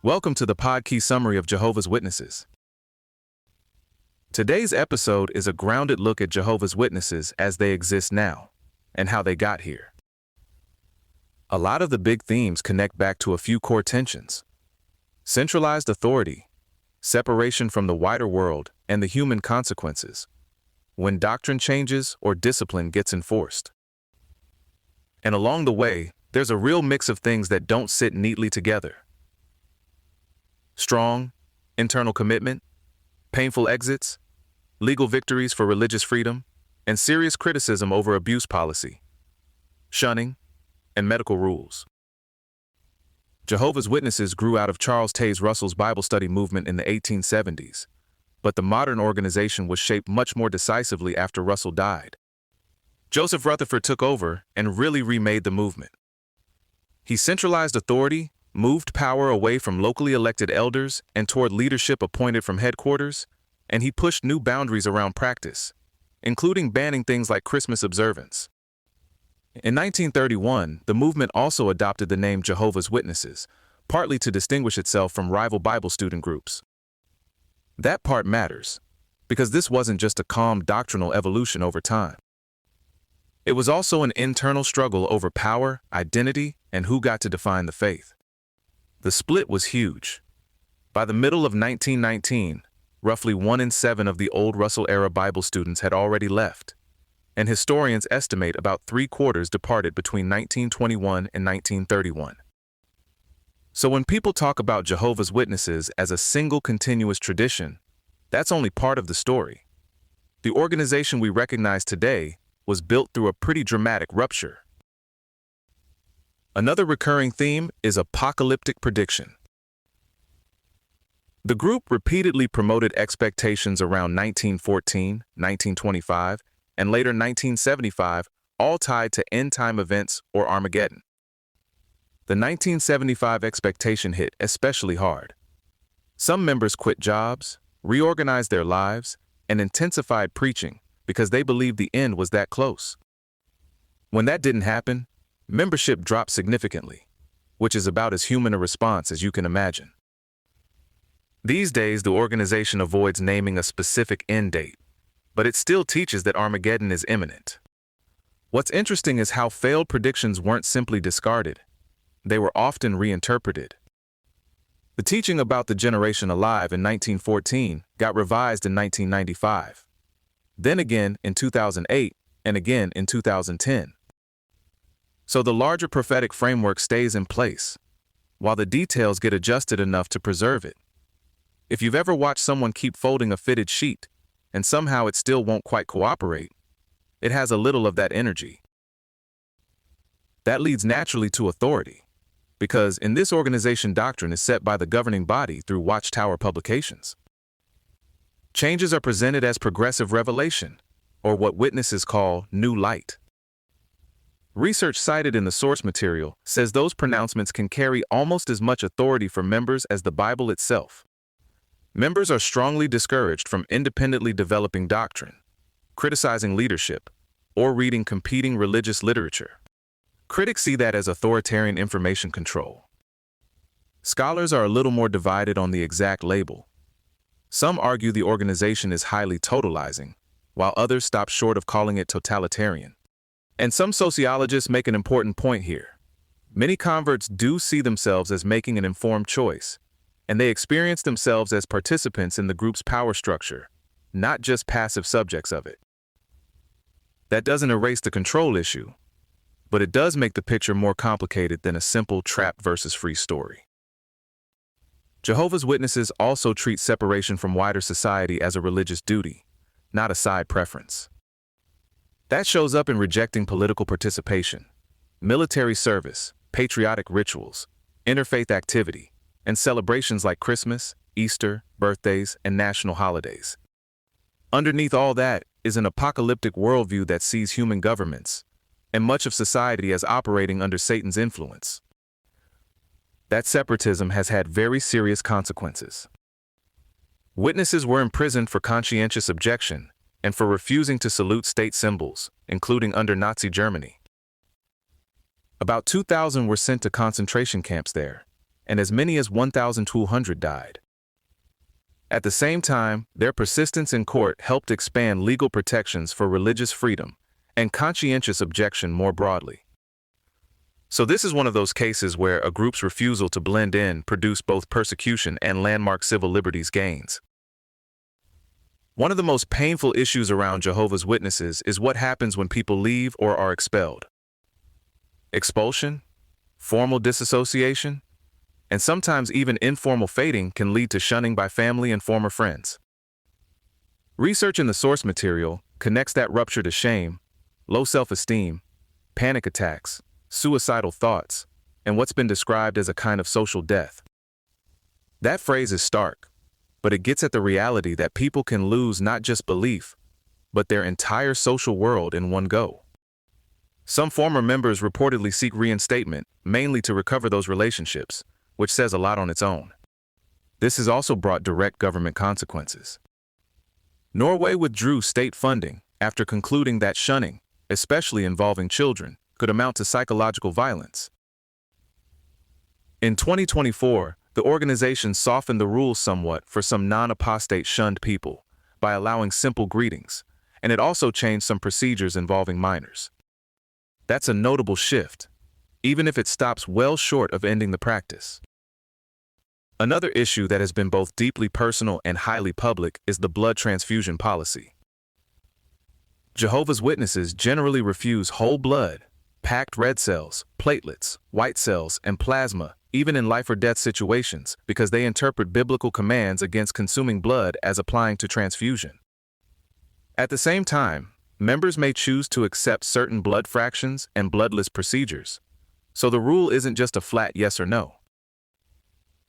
Welcome to the Pod-Key Summary of Jehovah's Witnesses. Today's episode is a grounded look at Jehovah's Witnesses as they exist now, and how they got here. A lot of the big themes connect back to a few core tensions: centralized authority, separation from the wider world, and the human consequences when doctrine changes or discipline gets enforced. And along the way, there's a real mix of things that don't sit neatly together. Strong, internal commitment, painful exits, legal victories for religious freedom, and serious criticism over abuse policy, shunning, and medical rules. Jehovah's Witnesses grew out of Charles Taze Russell's Bible study movement in the 1870s, but the modern organization was shaped much more decisively after Russell died. Joseph Rutherford took over and really remade the movement. He centralized authority, moved power away from locally elected elders and toward leadership appointed from headquarters, and he pushed new boundaries around practice, including banning things like Christmas observance. In 1931, the movement also adopted the name Jehovah's Witnesses, partly to distinguish itself from rival Bible student groups. That part matters, because this wasn't just a calm doctrinal evolution over time. It was also an internal struggle over power, identity, and who got to define the faith. The split was huge. By the middle of 1919, roughly 1 in 7 of the old Russell-era Bible students had already left, and historians estimate about 3/4 departed between 1921 and 1931. So when people talk about Jehovah's Witnesses as a single continuous tradition, that's only part of the story. The organization we recognize today was built through a pretty dramatic rupture. Another recurring theme is apocalyptic prediction. The group repeatedly promoted expectations around 1914, 1925, and later 1975, all tied to end-time events or Armageddon. The 1975 expectation hit especially hard. Some members quit jobs, reorganized their lives, and intensified preaching because they believed the end was that close. When that didn't happen, membership dropped significantly, which is about as human a response as you can imagine. These days, the organization avoids naming a specific end date, but it still teaches that Armageddon is imminent. What's interesting is how failed predictions weren't simply discarded. They were often reinterpreted. The teaching about the generation alive in 1914 got revised in 1995, then again in 2008, and again in 2010. So the larger prophetic framework stays in place, while the details get adjusted enough to preserve it. If you've ever watched someone keep folding a fitted sheet, and somehow it still won't quite cooperate, it has a little of that energy. That leads naturally to authority, because in this organization, doctrine is set by the governing body through Watchtower publications. Changes are presented as progressive revelation, or what witnesses call new light. Research cited in the source material says those pronouncements can carry almost as much authority for members as the Bible itself. Members are strongly discouraged from independently developing doctrine, criticizing leadership, or reading competing religious literature. Critics see that as authoritarian information control. Scholars are a little more divided on the exact label. Some argue the organization is highly totalizing, while others stop short of calling it totalitarian. And some sociologists make an important point here. Many converts do see themselves as making an informed choice, and they experience themselves as participants in the group's power structure, not just passive subjects of it. That doesn't erase the control issue, but it does make the picture more complicated than a simple trapped versus free story. Jehovah's Witnesses also treat separation from wider society as a religious duty, not a side preference. That shows up in rejecting political participation, military service, patriotic rituals, interfaith activity, and celebrations like Christmas, Easter, birthdays, and national holidays. Underneath all that is an apocalyptic worldview that sees human governments and much of society as operating under Satan's influence. That separatism has had very serious consequences. Witnesses were imprisoned for conscientious objection and for refusing to salute state symbols, including under Nazi Germany. About 2,000 were sent to concentration camps there, and as many as 1,200 died. At the same time, their persistence in court helped expand legal protections for religious freedom and conscientious objection more broadly. So this is one of those cases where a group's refusal to blend in produced both persecution and landmark civil liberties gains. One of the most painful issues around Jehovah's Witnesses is what happens when people leave or are expelled. Expulsion, formal disassociation, and sometimes even informal fading can lead to shunning by family and former friends. Research in the source material connects that rupture to shame, low self-esteem, panic attacks, suicidal thoughts, and what's been described as a kind of social death. That phrase is stark, but it gets at the reality that people can lose not just belief, but their entire social world in one go. Some former members reportedly seek reinstatement, mainly to recover those relationships, which says a lot on its own. This has also brought direct government consequences. Norway withdrew state funding after concluding that shunning, especially involving children, could amount to psychological violence. In 2024, the organization softened the rules somewhat for some non-apostate shunned people by allowing simple greetings, and it also changed some procedures involving minors. That's a notable shift, even if it stops well short of ending the practice. Another issue that has been both deeply personal and highly public is the blood transfusion policy. Jehovah's Witnesses generally refuse whole blood, packed red cells, platelets, white cells, and plasma, even in life or death situations, because they interpret biblical commands against consuming blood as applying to transfusion. At the same time, members may choose to accept certain blood fractions and bloodless procedures, so the rule isn't just a flat yes or no.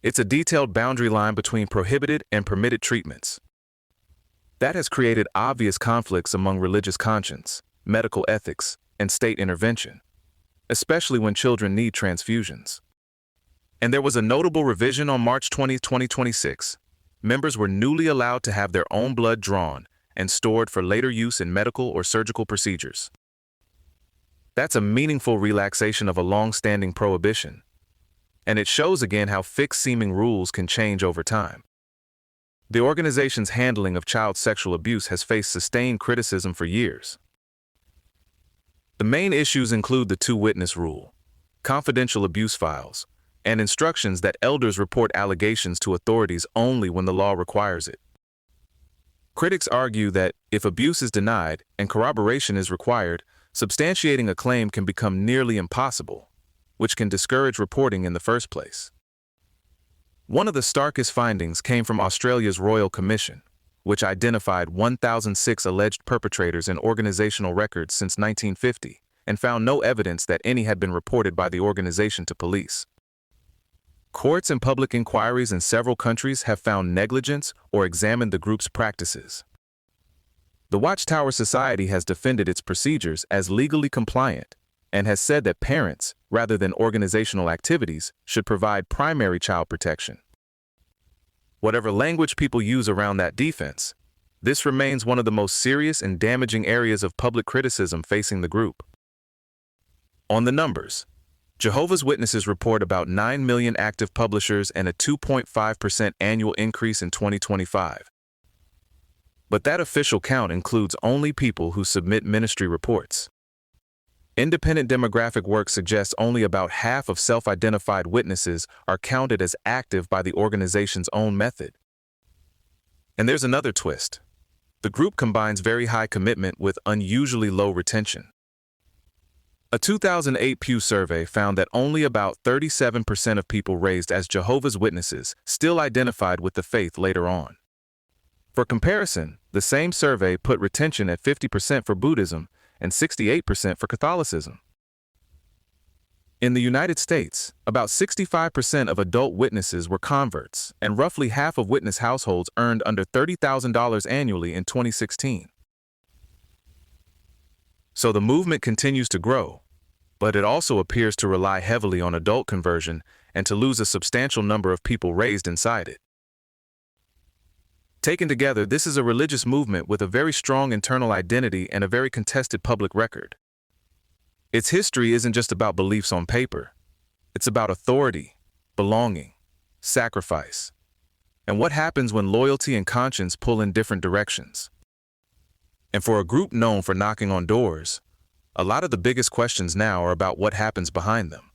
It's a detailed boundary line between prohibited and permitted treatments. That has created obvious conflicts among religious conscience, medical ethics, and state intervention, especially when children need transfusions. And there was a notable revision on March 20, 2026. Members were newly allowed to have their own blood drawn and stored for later use in medical or surgical procedures. That's a meaningful relaxation of a long-standing prohibition, and it shows again how fixed-seeming rules can change over time. The organization's handling of child sexual abuse has faced sustained criticism for years. The main issues include the two-witness rule, confidential abuse files, and instructions that elders report allegations to authorities only when the law requires it. Critics argue that if abuse is denied and corroboration is required, substantiating a claim can become nearly impossible, which can discourage reporting in the first place. One of the starkest findings came from Australia's Royal Commission, which identified 1,006 alleged perpetrators in organizational records since 1950 and found no evidence that any had been reported by the organization to police. Courts and public inquiries in several countries have found negligence or examined the group's practices. The Watchtower Society has defended its procedures as legally compliant and has said that parents, rather than organizational activities, should provide primary child protection. Whatever language people use around that defense, this remains one of the most serious and damaging areas of public criticism facing the group. On the numbers, Jehovah's Witnesses report about 9 million active publishers and a 2.5% annual increase in 2025. But that official count includes only people who submit ministry reports. Independent demographic work suggests only about half of self-identified witnesses are counted as active by the organization's own method. And there's another twist. The group combines very high commitment with unusually low retention. A 2008 Pew survey found that only about 37% of people raised as Jehovah's Witnesses still identified with the faith later on. For comparison, the same survey put retention at 50% for Buddhism and 68% for Catholicism. In the United States, about 65% of adult witnesses were converts, and roughly half of witness households earned under $30,000 annually in 2016. So the movement continues to grow, but it also appears to rely heavily on adult conversion and to lose a substantial number of people raised inside it. Taken together, this is a religious movement with a very strong internal identity and a very contested public record. Its history isn't just about beliefs on paper. It's about authority, belonging, sacrifice, and what happens when loyalty and conscience pull in different directions. And for a group known for knocking on doors, a lot of the biggest questions now are about what happens behind them.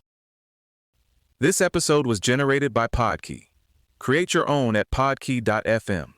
This episode was generated by Podkey. Create your own at podkey.fm.